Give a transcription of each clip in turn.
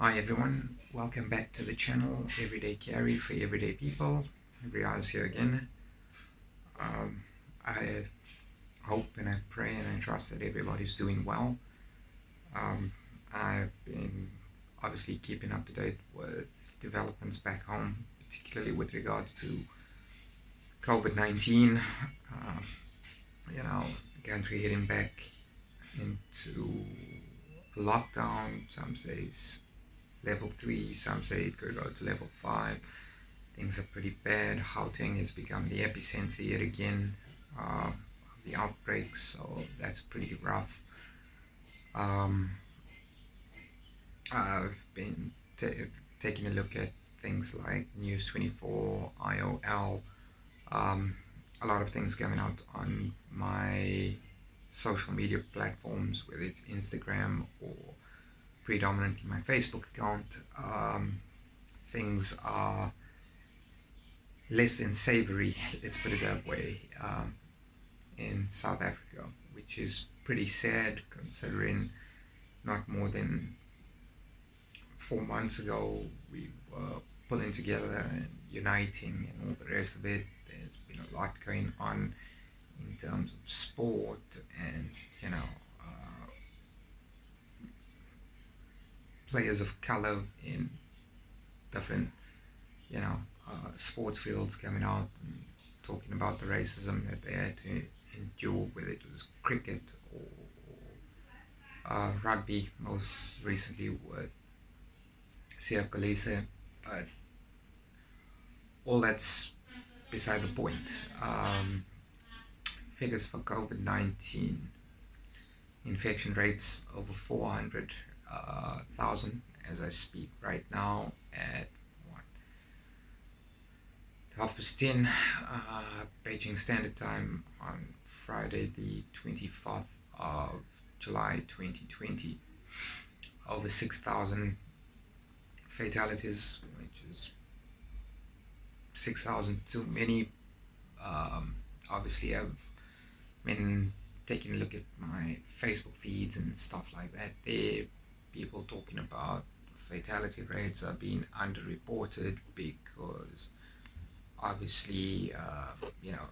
Hi everyone, welcome back to the channel Everyday Carry for Everyday People. Riaz here again. I hope and I pray and I trust that everybody's doing well. I've been obviously keeping up to date with developments back home, particularly with regards to COVID-19. The country heading back into lockdown. Some say it's level 3, some say it could go to level 5. Things are pretty bad. Gauteng has become the epicenter yet again of the outbreaks, so that's pretty rough. I've been taking a look at things like News 24, IOL, a lot of things coming out on my social media platforms, whether it's Instagram or predominantly my Facebook account. Things are less than savory, let's put it that way, in South Africa, which is pretty sad considering not more than 4 months ago we were pulling together and uniting and all the rest of it. There's been a lot going on in terms of sport and players of color in different sports fields coming out and talking about the racism that they had to endure, whether it was cricket or rugby, most recently with Siya Kolisi. But all that's beside the point. Figures for COVID-19 infection rates over 400,000 as I speak right now at 10:30 Beijing Standard Time on Friday the 24th of July 2020. Over 6,000 fatalities, which is 6,000 too many. Obviously I've been taking a look at my Facebook feeds and stuff like that. There, people talking about fatality rates are being underreported because obviously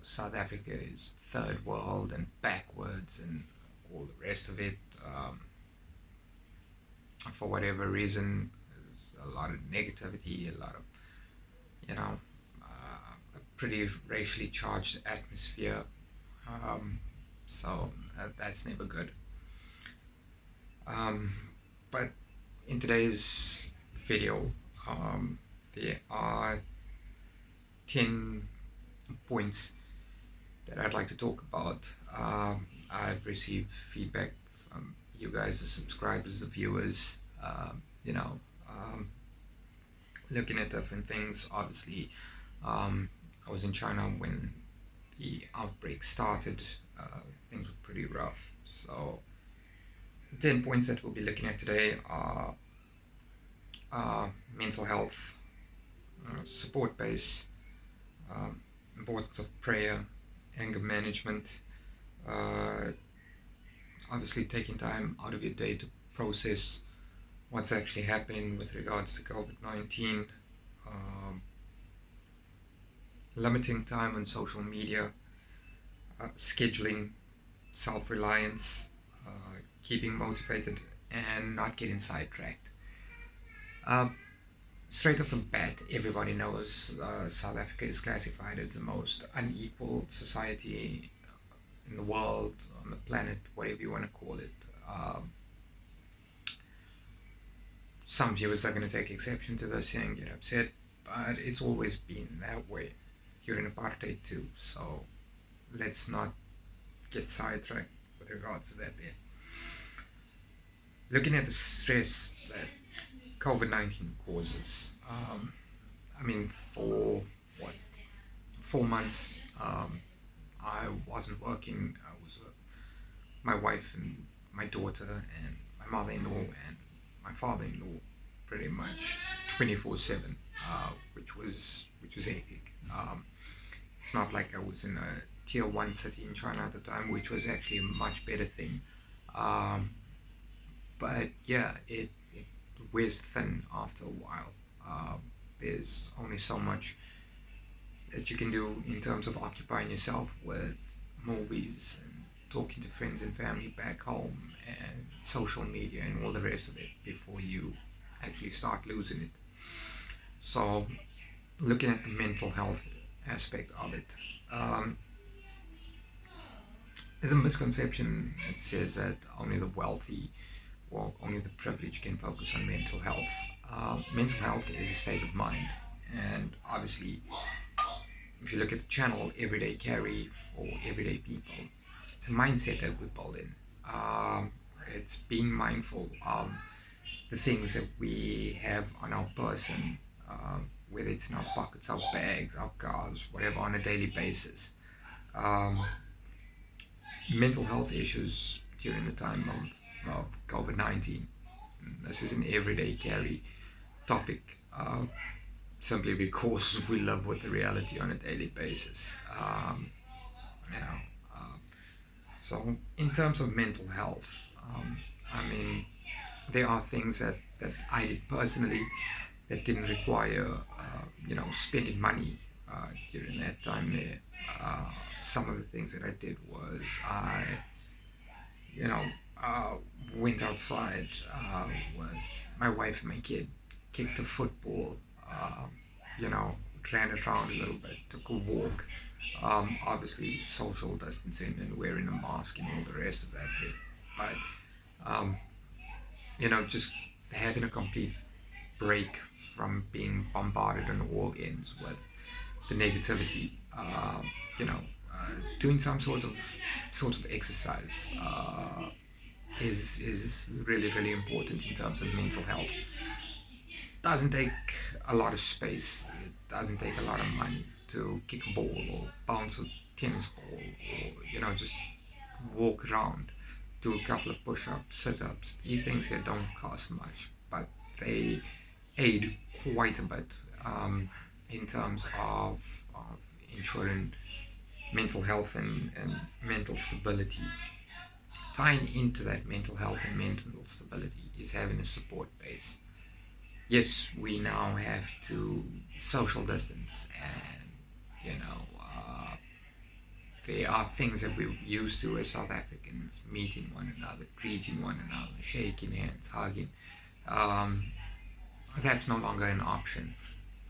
South Africa is third world and backwards and all the rest of it. For whatever reason, there's a lot of negativity, a lot of a pretty racially charged atmosphere. So that's never good. But in today's video, there are 10 points that I'd like to talk about. I've received feedback from you guys, the subscribers, the viewers, looking at different things. Obviously, I was in China when the outbreak started. Things were pretty rough. So 10 points that we'll be looking at today are mental health, support base, importance of prayer, anger management, obviously taking time out of your day to process what's actually happening with regards to COVID-19, limiting time on social media, scheduling, self-reliance, keeping motivated and not getting sidetracked. Straight off the bat, everybody knows South Africa is classified as the most unequal society in the world, on the planet, whatever you want to call it. Some viewers are going to take exception to this and get upset, but it's always been that way during apartheid too, so let's not get sidetracked with regards to that there. Looking at the stress that COVID-19 causes, for 4 months, I wasn't working. I was with my wife and my daughter and my mother-in-law and my father-in-law pretty much 24/7, which was hectic. It's not like I was in a tier 1 city in China at the time, which was actually a much better thing. But yeah, it wears thin after a while. There's only so much that you can do in terms of occupying yourself with movies and talking to friends and family back home and social media and all the rest of it before you actually start losing it. So, looking at the mental health aspect of it, um, there's a misconception that says that only the wealthy or only the privileged can focus on mental health. Mental health is a state of mind, and obviously, if you look at the channel Everyday Carry for everyday people, it's a mindset that we build in. It's being mindful of the things that we have on our person, whether it's in our pockets, our bags, our cars, whatever, on a daily basis. Um, Mental health issues during the time of COVID-19. This is an everyday carry topic, simply because we live with the reality on a daily basis. You know, uh, so in terms of mental health, I mean, there are things that I did personally that didn't require, spending money during that time there. Some of the things that I did was you know, uh, went outside with my wife and my kid, kicked a football, you know, ran around a little bit, took a walk. Obviously, social distancing and wearing a mask and all the rest of that bit. But, just having a complete break from being bombarded on all ends with the negativity. You know, doing some sort of exercise is really really important in terms of mental health. Doesn't take a lot of space. It doesn't take a lot of money to kick a ball or bounce a tennis ball, or just walk around, do a couple of push-ups, sit-ups. These things here don't cost much, but they aid quite a bit in terms of ensuring mental health and mental stability. Tying into that mental health and mental stability is having a support base. Yes, we now have to social distance, and there are things that we're used to as South Africans: meeting one another, greeting one another, shaking hands, hugging. Um, that's no longer an option.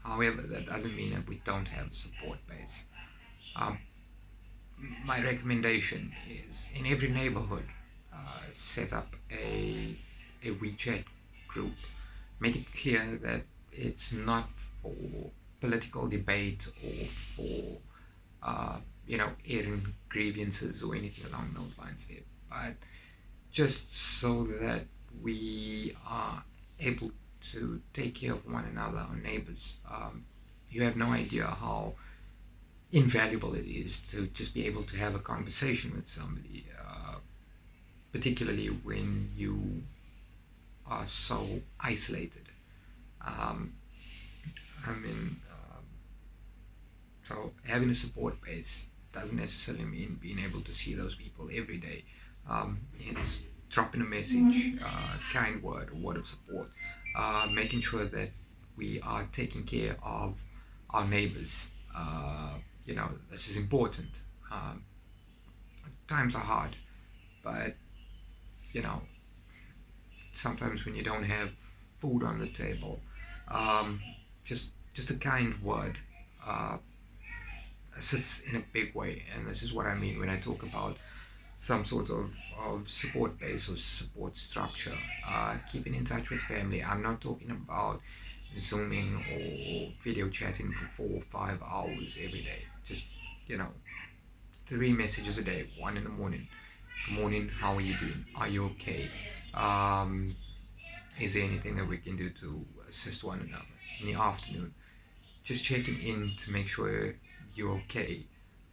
However, that doesn't mean that we don't have a support base. Um, my recommendation is, in every neighborhood, set up a WeChat group. Make it clear that it's not for political debate or for airing grievances or anything along those lines here, but just so that we are able to take care of one another, our neighbors. You have no idea how invaluable it is to just be able to have a conversation with somebody, particularly when you are so isolated. Um, I mean, so having a support base doesn't necessarily mean being able to see those people every day. It's dropping a message, kind word, a word of support, making sure that we are taking care of our neighbors. This is important. Times are hard, but you know, sometimes when you don't have food on the table, um, just a kind word assists in a big way. And this is what I mean when I talk about some sort of support base or support structure. Keeping in touch with family. I'm not talking about zooming or video chatting for 4 or 5 hours every day. Just, you know, 3 messages a day. One in the morning: good morning, how are you doing, are you okay, is there anything that we can do to assist one another. In the afternoon, just checking in to make sure you're okay.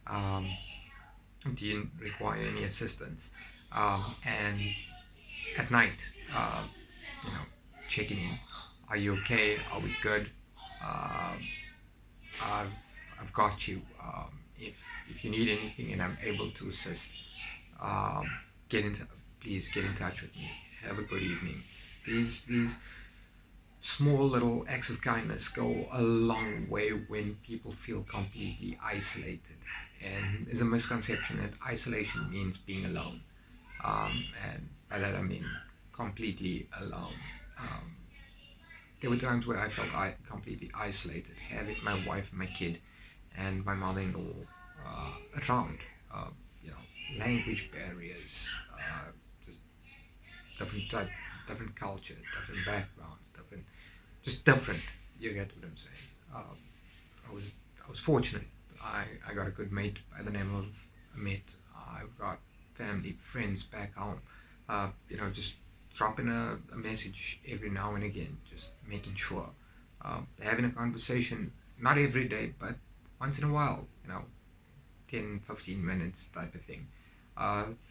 um, do you require any assistance, and at night, you know, checking in: are you okay, are we good, um, I've, I've got you. If you need anything and I'm able to assist, um, get in please get in touch with me. Have a good evening. These Small little acts of kindness go a long way when people feel completely isolated. And there's a misconception that isolation means being alone. And by that I mean completely alone. Um, there were times where I felt completely isolated, having my wife and my kid and my mother-in-law around. Uh, you know, language barriers, just different type, different culture, different backgrounds, just different. You get what I'm saying? Um, I was I was fortunate. I got a good mate by the name of Amit. I've got family, friends back home. Just dropping a message every now and again, just making sure. Having a conversation, not every day, but once in a while, 10, 15 minutes type of thing.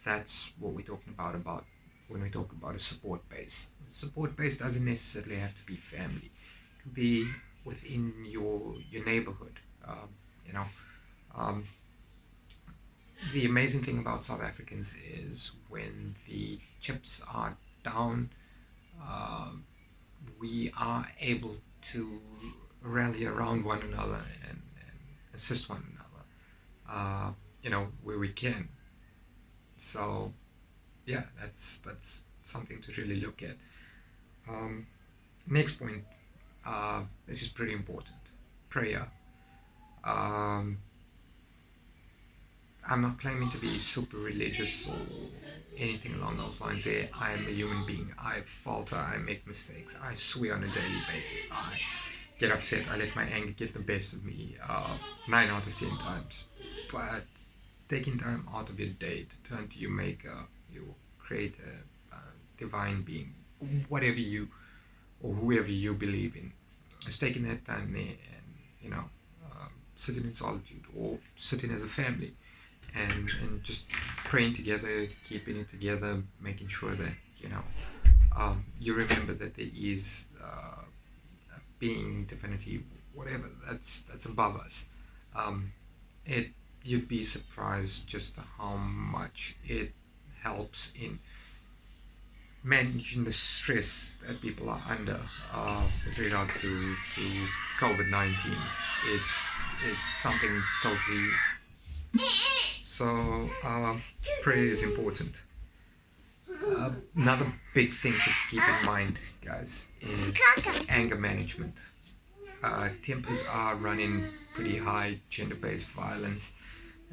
That's what we're talking about when we talk about a support base. Support base doesn't necessarily have to be family. It could be within your neighborhood. You know, um, the amazing thing about South Africans is when the chips are down, uh, we are able to rally around one another and assist one another. Where we can. So yeah, that's something to really look at. Um, Next point, this is pretty important. Prayer. Um, I'm not claiming to be super religious or anything along those lines. There, I am a human being. I falter. I make mistakes. I swear on a daily basis. I get upset. I let my anger get the best of me. 9 out of 10 times. But taking time out of your day to turn to your maker, your creator, divine being, whatever you or whoever you believe in, is taking that time there and sitting in solitude or sitting as a family and just praying together, keeping it together, making sure that you remember that there is a being, divinity, whatever that's above us. It You'd be surprised just how much it helps in managing the stress that people are under with regards to COVID-19. It's something totally. So prayer is important. Another big thing to keep in mind, guys, is anger management. Tempers are running pretty high. Gender-based violence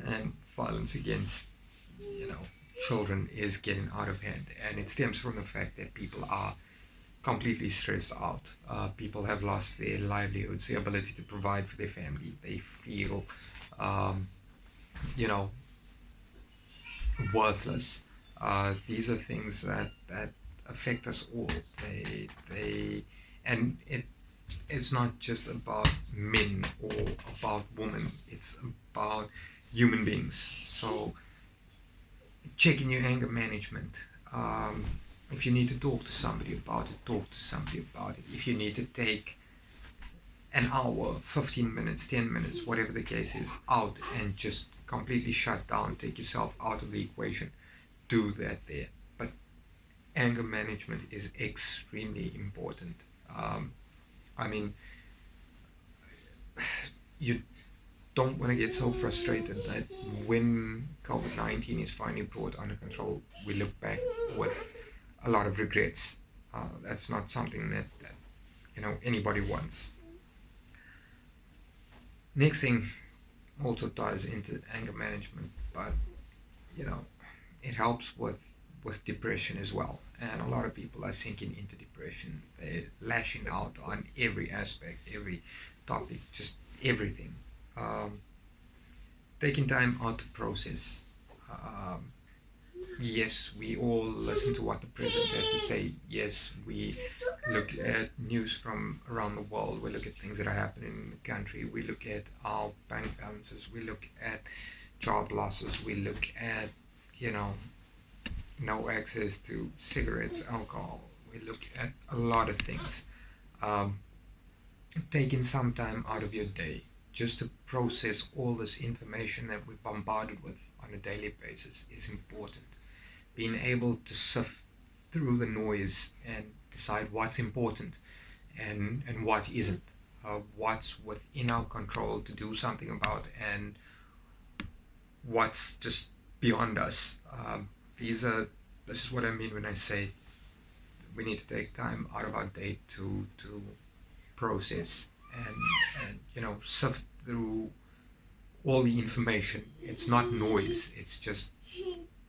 and violence against children is getting out of hand, and it stems from the fact that people are completely stressed out. People have lost their livelihoods, the ability to provide for their family. They feel you know worthless. These are things that affect us all. They and it's not just about men or about women. It's about human beings. So checking your anger management. If you need to talk to somebody about it, talk to somebody about it. If you need to take an hour, 15 minutes, 10 minutes, whatever the case is, out and just completely shut down, take yourself out of the equation, do that there. But anger management is extremely important. I mean, you don't want to get so frustrated that when COVID-19 is finally brought under control, we look back with a lot of regrets. That's not something that anybody wants. Next thing also ties into anger management, but it helps with depression as well. And a lot of people are sinking into depression. They're lashing out on every aspect, every topic, just everything. Taking time out to process. Yes, we all listen to what the president has to say. Yes, we look at news from around the world. We look at things that are happening in the country. We look at our bank balances. We look at job losses. We look at, no access to cigarettes, alcohol. We look at a lot of things. Taking some time out of your day just to process all this information that we're bombarded with on a daily basis is important. Being able to sift through the noise and decide what's important and what isn't, what's within our control to do something about, and what's just beyond us. This is what I mean when I say we need to take time out of our day to process and sift through all the information. It's not noise, it's just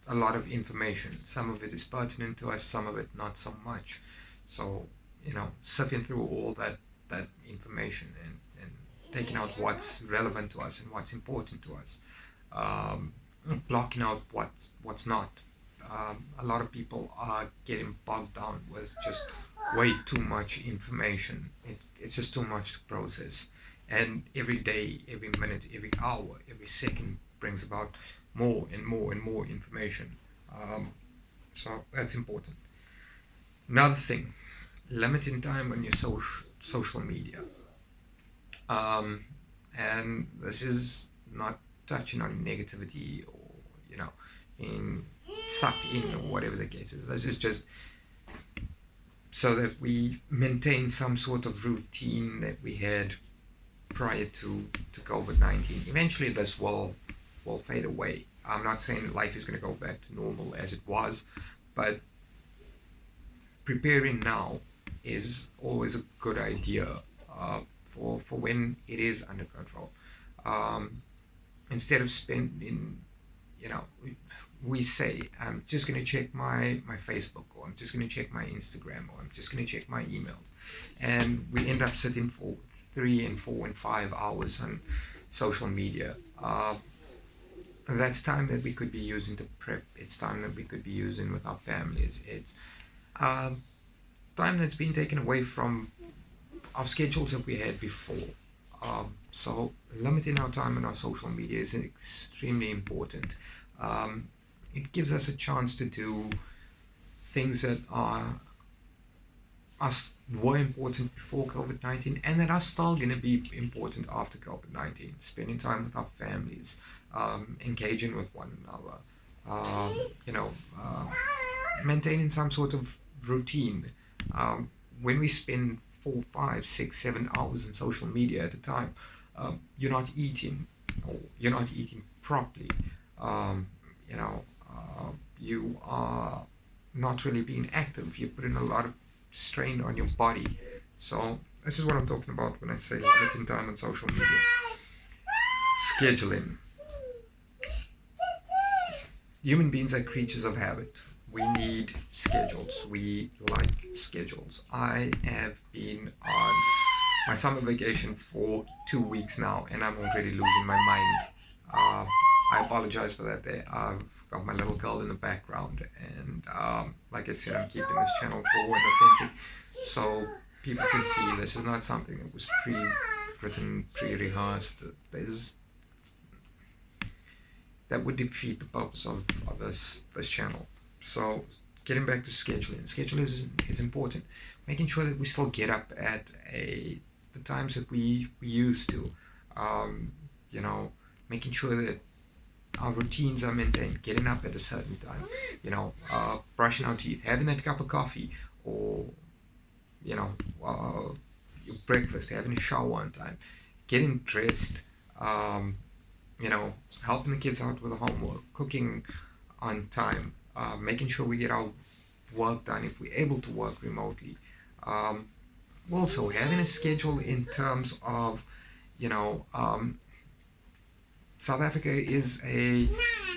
a lot of information. Some of it is pertinent to us, some of it not so much. So, sifting through all that information and taking out what's relevant to us and what's important to us, blocking out what's not. A lot of people are getting bogged down with just way too much information. It's just too much to process. And every day, every minute, every hour, every second brings about more and more and more information. So that's important. Another thing, limiting time on your social media. And this is not touching on negativity or, being sucked in or whatever the case is. This is just so that we maintain some sort of routine that we had prior to COVID-19. Eventually this will fade away. I'm not saying life is going to go back to normal as it was, but preparing now is always a good idea for when it is under control. Instead of spending, we say, I'm just going to check my Facebook, or I'm just going to check my Instagram, or I'm just going to check my emails. And we end up sitting for 3 and 4 and 5 hours on social media. That's time that we could be using to prep. It's time that we could be using with our families. It's time that's been taken away from our schedules that we had before. So limiting our time on our social media is extremely important. It gives us a chance to do things that were important before COVID-19 and that are still going to be important after COVID-19. Spending time with our families, engaging with one another, maintaining some sort of routine. When we spend 4, 5, 6, 7 hours in social media at a time, you're not eating, or you're not eating properly. You are not really being active. You're putting a lot of strain on your body. So this is what I'm talking about when I say limiting time on social media. Scheduling. Human beings are creatures of habit. We need schedules. We like schedules. I have been on my summer vacation for 2 weeks now, and I'm already losing my mind. I apologize for that there. I've got my little girl in the background, and like I said, I'm keeping this channel raw and authentic so people can see this is not something that was pre-written, pre-rehearsed. That would defeat the purpose of this channel. So getting back to scheduling. Scheduling is important. Making sure that we still get up at the times that we used to. Making sure that our routines are maintained. Getting up at a certain time. Brushing our teeth. Having that cup of coffee, or your breakfast. Having a shower on time. Getting dressed. Helping the kids out with the homework. Cooking on time. Making sure we get our work done if we're able to work remotely. Also having a schedule in terms of, South Africa is a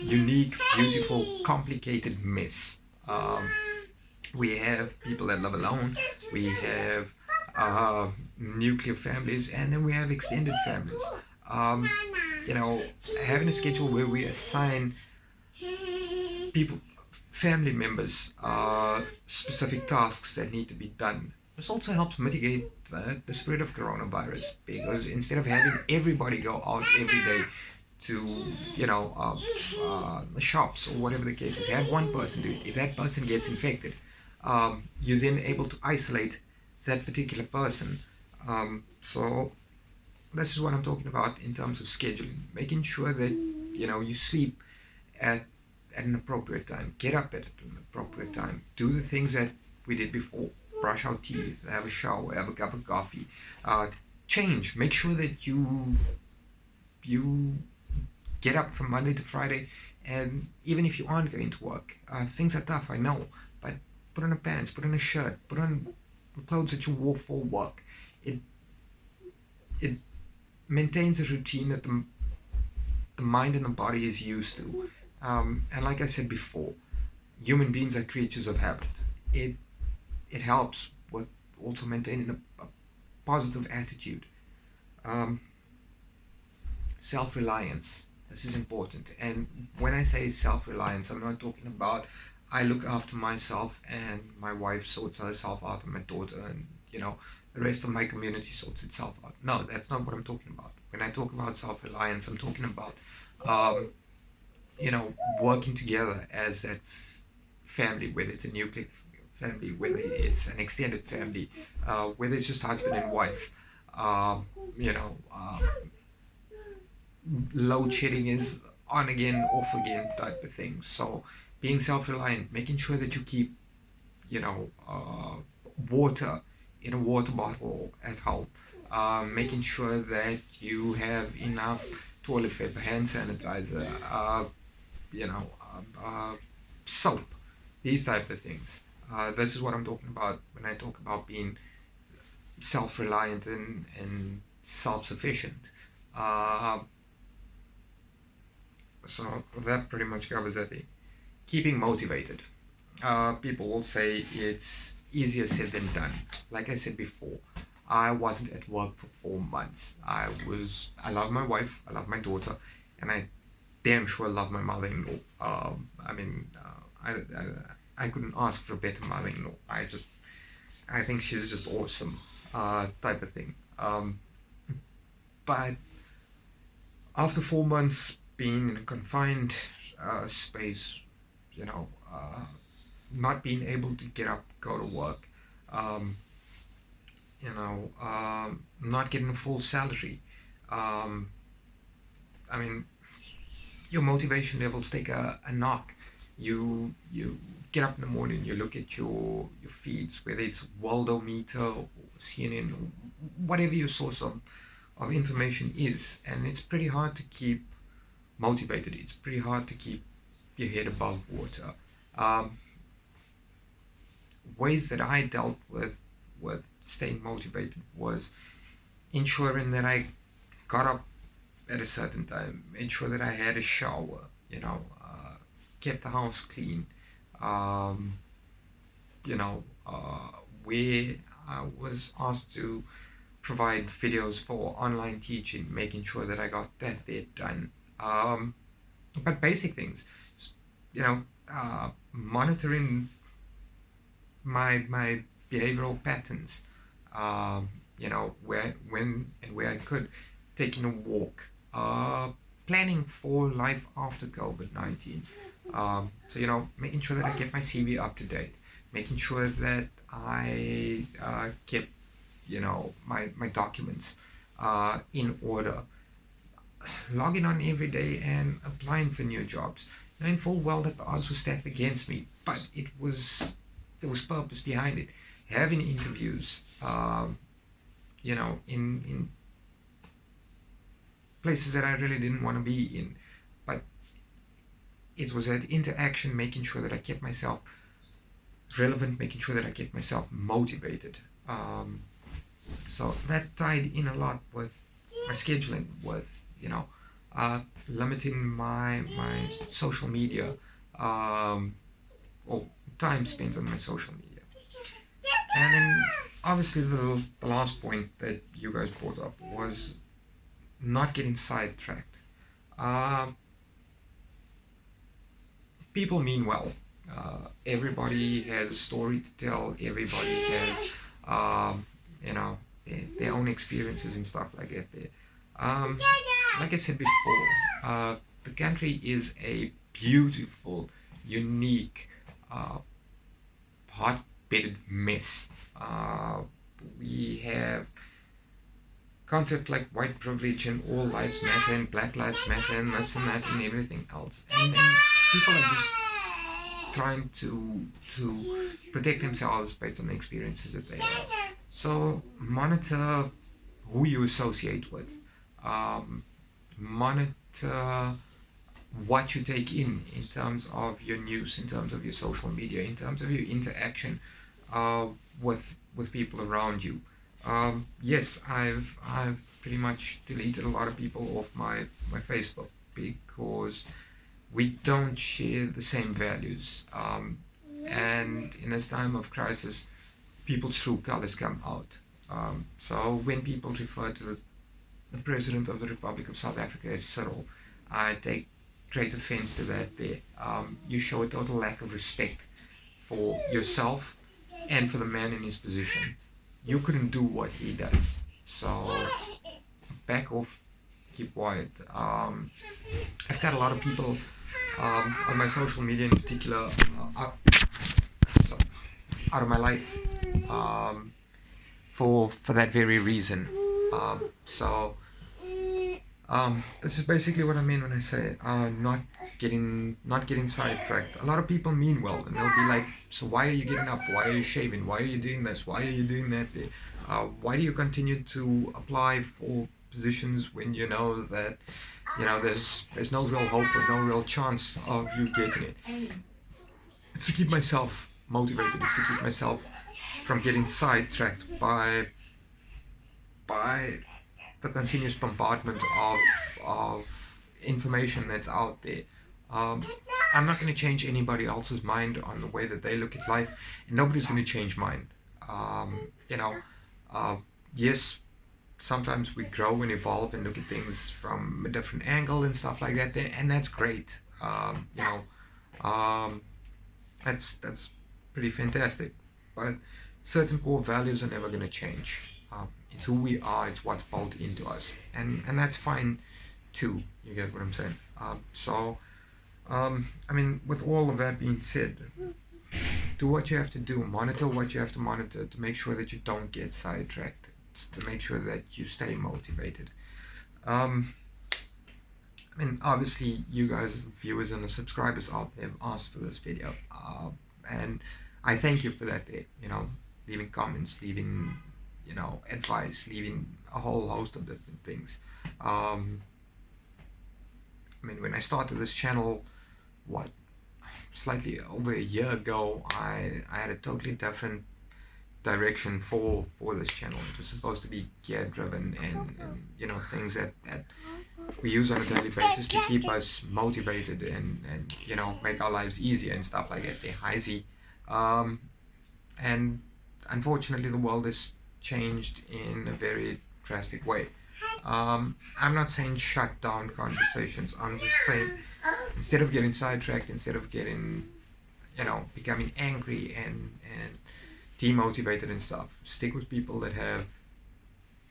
unique, beautiful, complicated mess. We have people that live alone, we have nuclear families, and then we have extended families. Having a schedule where we assign family members, specific tasks that need to be done. This also helps mitigate the spread of coronavirus, because instead of having everybody go out every day to, the shops or whatever the case is, have one person do it. If that person gets infected, you're then able to isolate that particular person. So this is what I'm talking about in terms of scheduling. Making sure that, you sleep at an appropriate time, get up at an appropriate time, do the things that we did before. brush our teeth, have a shower, have a cup of coffee, change. Make sure that you get up from Monday to Friday, and even if you aren't going to work, things are tough, I know, but put on a pants, put on a shirt, put on the clothes that you wore for work. It it maintains a routine that the mind and the body is used to. And like I said before, human beings are creatures of habit. It it helps with also maintaining a positive attitude. Um, Self-reliance. This is important. And when I say self-reliance, I'm not talking about I look after myself and my wife sorts herself out and my daughter and the rest of my community sorts itself out. No, that's not what I'm talking about. When I talk about self-reliance, I'm talking about um, working together as that family, whether it's a nuclear family, whether it's an extended family, whether it's just husband and wife. Um, you know, uh, Load shedding is on again, off again type of thing. So being self-reliant, making sure that you keep, water in a water bottle at home, making sure that you have enough toilet paper, hand sanitizer, you know, soap, these type of things. This is what I'm talking about when I talk about being self-reliant and self-sufficient. Uh, so that pretty much covers that thing. Keeping motivated. People will say it's easier said than done. Like I said before, I wasn't at work for 4 months. I love my wife, I love my daughter, and I damn sure love my mother-in-law. I couldn't ask for a better mother-in-law. I think she's just awesome, type of thing. But after 4 months being in a confined space, you know, not being able to get up, go to work, um, not getting a full salary. Um, I mean, your motivation levels take a knock. You get up in the morning, you look at your feeds, whether it's Waldo-meter or CNN, or whatever your source of information is, and it's pretty hard to keep motivated. It's pretty hard to keep your head above water. Um, Ways that I dealt with staying motivated was ensuring that I got up at a certain time, made sure that I had a shower, kept the house clean, um, you know, where I was asked to provide videos for online teaching, making sure that I got that bit done. But basic things, monitoring my behavioral patterns, when and where I could, taking a walk, planning for life after COVID-19. Making sure that I get my CV up to date, making sure that I kept, my documents in order, logging on every day and applying for new jobs, knowing full well that the odds were stacked against me, but there was purpose behind it. Having interviews, in places that I really didn't want to be in, but it was that interaction, making sure that I kept myself relevant, making sure that I kept myself motivated. So that tied in a lot with my scheduling, with limiting my social media, or time spent on my social media. And then obviously the last point that you guys brought up was not getting sidetracked. Uh, People mean well. Everybody has a story to tell. Everybody has, their own experiences and stuff like that. There, um, like I said before, the country is a beautiful, unique, uh, hot-bedded mess. We have concepts like white privilege and all lives matter and black lives matter and this and that and everything else. And people are just trying to protect themselves based on the experiences that they have. So monitor who you associate with. Monitor what you take in terms of your news, in terms of your social media, in terms of your interaction with people around you. Yes, I've pretty much deleted a lot of people off my Facebook because we don't share the same values. And in this time of crisis, people's true colors come out. So when people refer to the President of the Republic of South Africa as Cyril, I take great offense to that there. You show a total lack of respect for yourself and for the man in his position. You couldn't do what he does. So back off, keep quiet. I've got a lot of people on my social media in particular out of my life for that very reason. This is basically what I mean when I say not getting sidetracked. A lot of people mean well, and they'll be like, so why are you getting up? Why are you shaving? Why are you doing this? Why are you doing that? Why do you continue to apply for positions when you know that there's no real hope or no real chance of you getting it? It's to keep myself motivated. It's to keep myself from getting sidetracked by the continuous bombardment of information that's out there. I'm not going to change anybody else's mind on the way that they look at life, and nobody's going to change mine. Yes, sometimes we grow and evolve and look at things from a different angle and stuff like that, and that's great. That's pretty fantastic. But certain core values are never going to change. It's who we are, it's what's built into us, and that's fine too. You get what I'm saying? With all of that being said, do what you have to do, monitor what you have to monitor to make sure that you don't get sidetracked, to make sure that you stay motivated. Obviously you guys, viewers and the subscribers out there, have asked for this video, and I thank you for that there, leaving comments, leaving advice, leaving a whole host of different things. When I started this channel, slightly over a year ago, I had a totally different direction for this channel. It was supposed to be gear driven and things that we use on a daily basis to keep us motivated and make our lives easier and stuff like that. They're high Z. And unfortunately the world is changed in a very drastic way. I'm not saying shut down conversations. I'm just saying, instead of getting sidetracked, instead of getting becoming angry and demotivated and stuff, stick with people that have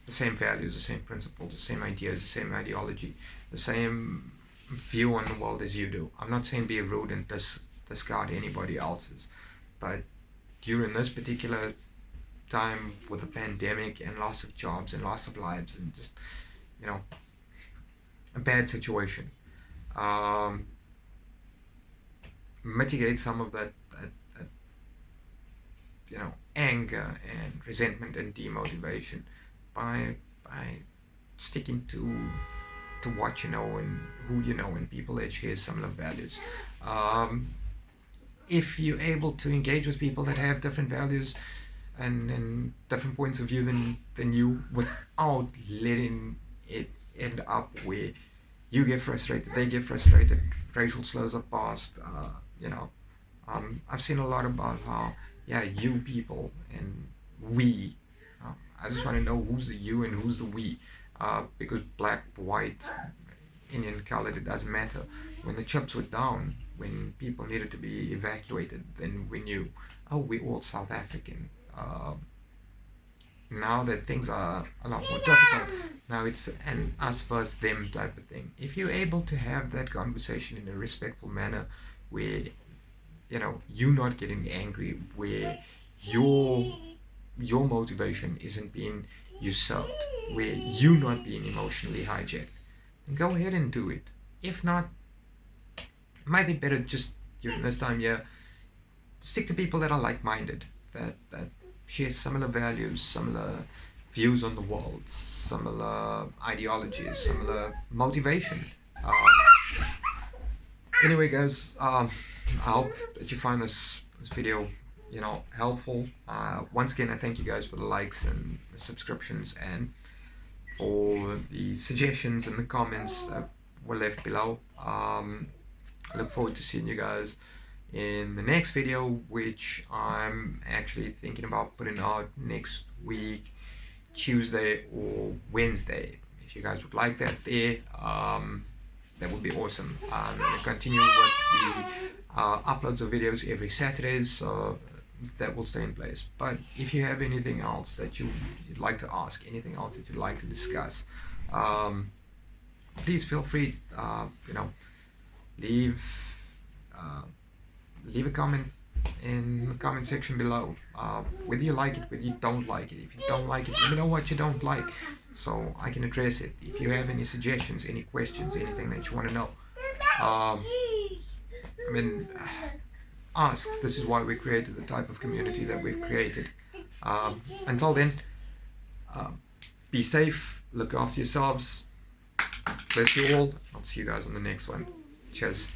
the same values, the same principles, the same ideas, the same ideology, the same view on the world as you do. I'm not saying be rude and discard anybody else's, but during this particular time with the pandemic and loss of jobs and loss of lives and just a bad situation, mitigate some of that anger and resentment and demotivation by sticking to what you know and who you know and people that share similar values. If you're able to engage with people that have different values and different points of view than you, without letting it end up where you get frustrated, they get frustrated, racial slurs are passed. I've seen a lot about how you people and we. I just want to know who's the you and who's the we, because black, white, Indian, colored, it doesn't matter. When the chips were down, when people needed to be evacuated, then we knew, we're all South African. Now that things are a lot more difficult, now it's an us versus them type of thing. If you're able to have that conversation in a respectful manner, where you're not getting angry, where your motivation isn't being usurped, where you're not being emotionally hijacked, then go ahead and do it. If not, it might be better just during this time, stick to people that are like-minded, that share similar values, similar views on the world, similar ideologies, similar motivation. Anyway, guys, I hope that you find this video, helpful. Once again, I thank you guys for the likes and the subscriptions, and for the suggestions and the comments that were left below. I look forward to seeing you guys in the next video, which I'm actually thinking about putting out next week, Tuesday or Wednesday. If you guys would like that that would be awesome. I'm going to continue with the uploads of videos every Saturday, so that will stay in place. But if you have anything else that you'd like to ask, anything else that you'd like to discuss, please feel free, leave a comment in the comment section below, whether you like it, whether you don't like it. If you don't like it, let me know what you don't like, so I can address it. If you have any suggestions, any questions, anything that you want to know, ask. This is why we created the type of community that we've created. Until then, be safe, look after yourselves. Bless you all. I'll see you guys on the next one. Cheers.